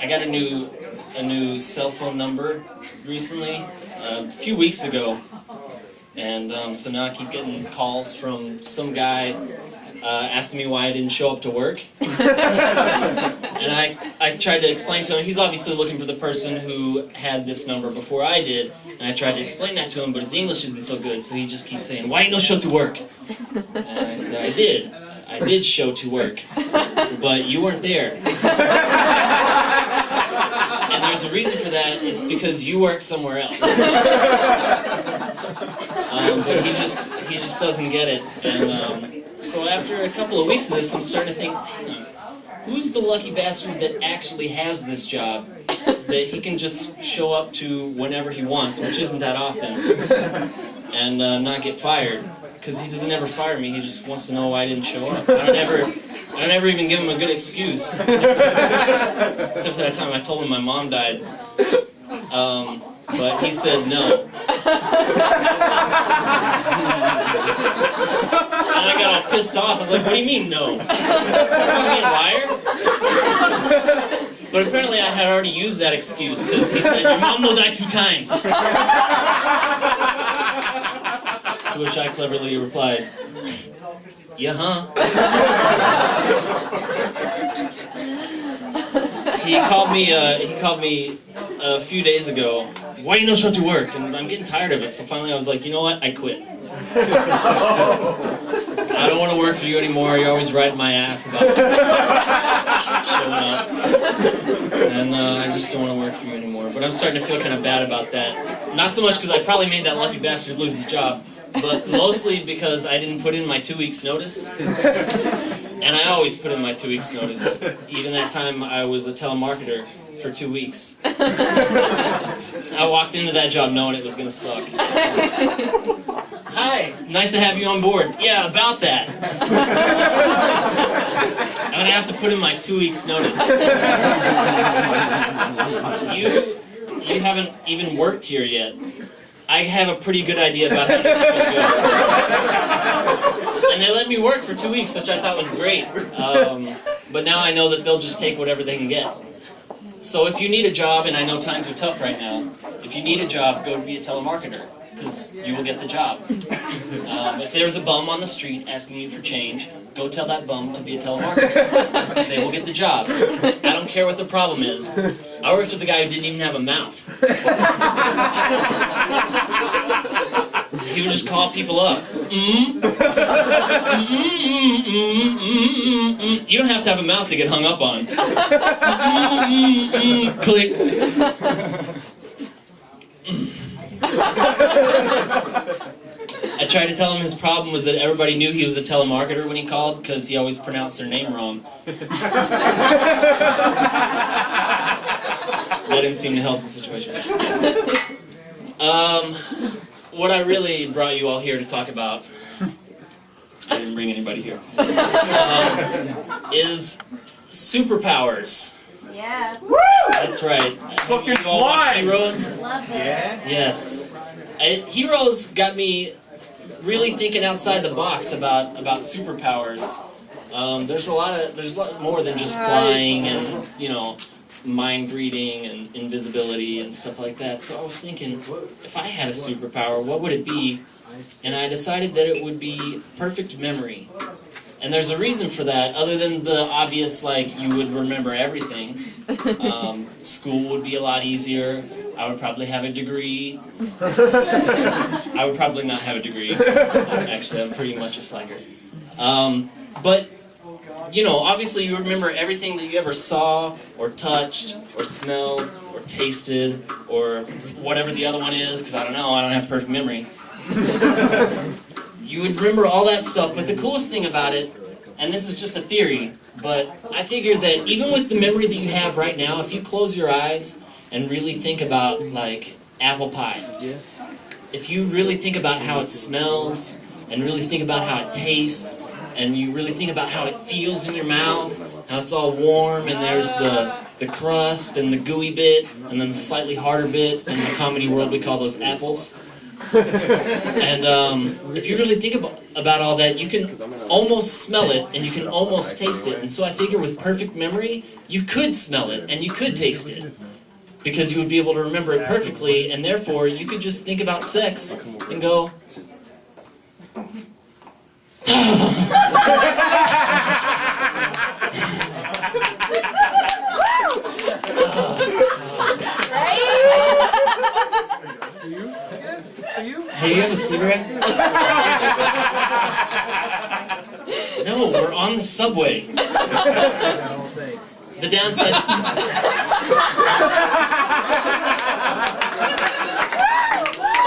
I got a new cell phone number recently, a few weeks ago, and so now I keep getting calls from some guy asking me why I didn't show up to work. And I tried to explain to him, he's obviously looking for the person who had this number before I did, and I tried to explain that to him, but his English isn't so good, so he just keeps saying, why you no show to work? And I said, I did show to work, but you weren't there. And there's a reason for that, it's because you work somewhere else. But he just doesn't get it, and so after a couple of weeks of this, I'm starting to think, who's the lucky bastard that actually has this job that he can just show up to whenever he wants, which isn't that often, and not get fired? Because he doesn't ever fire me. He just wants to know why I didn't show up. I never even give him a good excuse, except for that time I told him my mom died. But he said no. And I got all pissed off. I was like, what do you mean no? What do you mean, liar? But apparently I had already used that excuse, because he said, your mom will die 2 times. To which I cleverly replied, yeah, huh? He called me a few days ago. Why do you no show to work? And I'm getting tired of it, so finally I was like, you know what? I quit. I don't want to work for you anymore. You're always riding my ass about showing up. And I just don't want to work for you anymore. But I'm starting to feel kind of bad about that. Not so much because I probably made that lucky bastard lose his job, but mostly because I didn't put in my 2 weeks notice. And I always put in my 2 weeks notice. Even that time I was a telemarketer for 2 weeks. I walked into that job knowing it was going to suck. Hi, nice to have you on board. Yeah, about that. I'm going to have to put in my 2 weeks notice. You haven't even worked here yet. I have a pretty good idea about how this is going to go. And they let me work for 2 weeks, which I thought was great. But now I know that they'll just take whatever they can get. So if you need a job, and I know times are tough right now, if you need a job, go be a telemarketer, because you will get the job. If there's a bum on the street asking you for change, go tell that bum to be a telemarketer, because they will get the job. I don't care what the problem is. I worked with a guy who didn't even have a mouth. He would just call people up. You don't have to have a mouth to get hung up on. Click. I tried to tell him his problem was that everybody knew he was a telemarketer when he called because he always pronounced their name wrong. That didn't seem to help the situation. What I really brought you all here to talk about, I didn't bring anybody here, is superpowers. Yeah. That's right. Fucking You all watch fly! Heroes? Love it. Yeah? Yes. Heroes got me really thinking outside the box about superpowers. There's a lot more than just flying and, mind reading and invisibility and stuff like that. So I was thinking, if I had a superpower, what would it be? And I decided that it would be perfect memory. And there's a reason for that, other than the obvious, you would remember everything. School would be a lot easier. I would probably have a degree. I would probably not have a degree. Actually, I'm pretty much a slacker. But obviously you remember everything that you ever saw, or touched, or smelled, or tasted, or whatever the other one is, because I don't know, I don't have perfect memory. You would remember all that stuff, but the coolest thing about it, and this is just a theory, but I figured that even with the memory that you have right now, if you close your eyes and really think about, apple pie, if you really think about how it smells, and really think about how it tastes, and you really think about how it feels in your mouth, how it's all warm, and there's the crust and the gooey bit, and then the slightly harder bit. In the comedy world, we call those apples. And if you really think about all that, you can almost smell it and you can almost taste it. And so I figure with perfect memory, you could smell it and you could taste it. Because you would be able to remember it perfectly, and therefore you could just think about sex and go, hey, you have a cigarette? No, we're on the subway. The downside.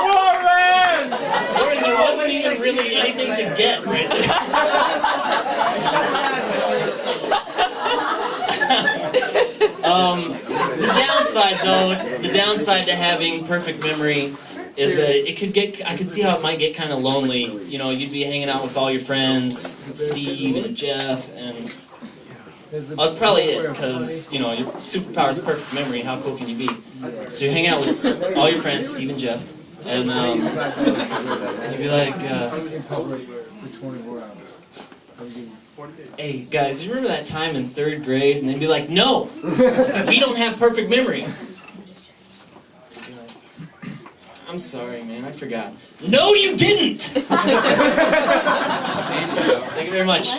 Warren! Warren, there wasn't even really anything to get right there. The downside to having perfect memory is that it could get, I could see how it might get kind of lonely. You know, you'd be hanging out with all your friends, Steve and Jeff, and that's probably it, because, you know, your superpower is perfect memory. How cool can you be? So you hang out with all your friends, Steve and Jeff, and you'd be like, hey guys, you remember that time in 3rd grade? And they'd be like, no, we don't have perfect memory. I'm sorry, man, I forgot. No, you didn't! Thank you very much.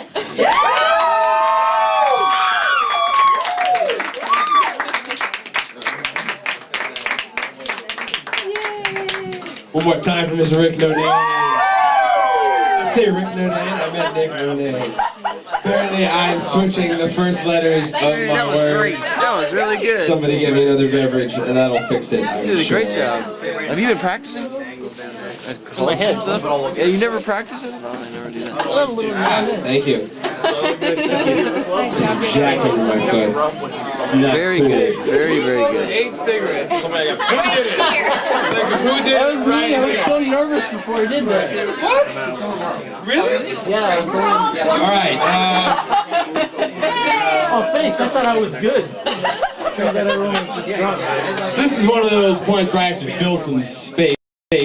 One more time for Mr. Rick No Name. I say Rick No Name, I meant Nick No Name. Apparently I'm switching the first letters of my words. That was really good. Somebody get me another beverage and that'll fix it. You did a great job. Have you been practicing? In my head, stuff. Yeah, you never practice it? No, I never do that. Thank you. Nice job. Jacking my foot. It's not Very cool. good. Very, very good. 8 cigarettes. Oh my God. Who did it? Who did That it? was me. I was so nervous before I did that. What? Really? Yeah. Alright, Oh, thanks. I thought I was good. Turns out everyone was just drunk. so this is one of those points where I have to fill some space.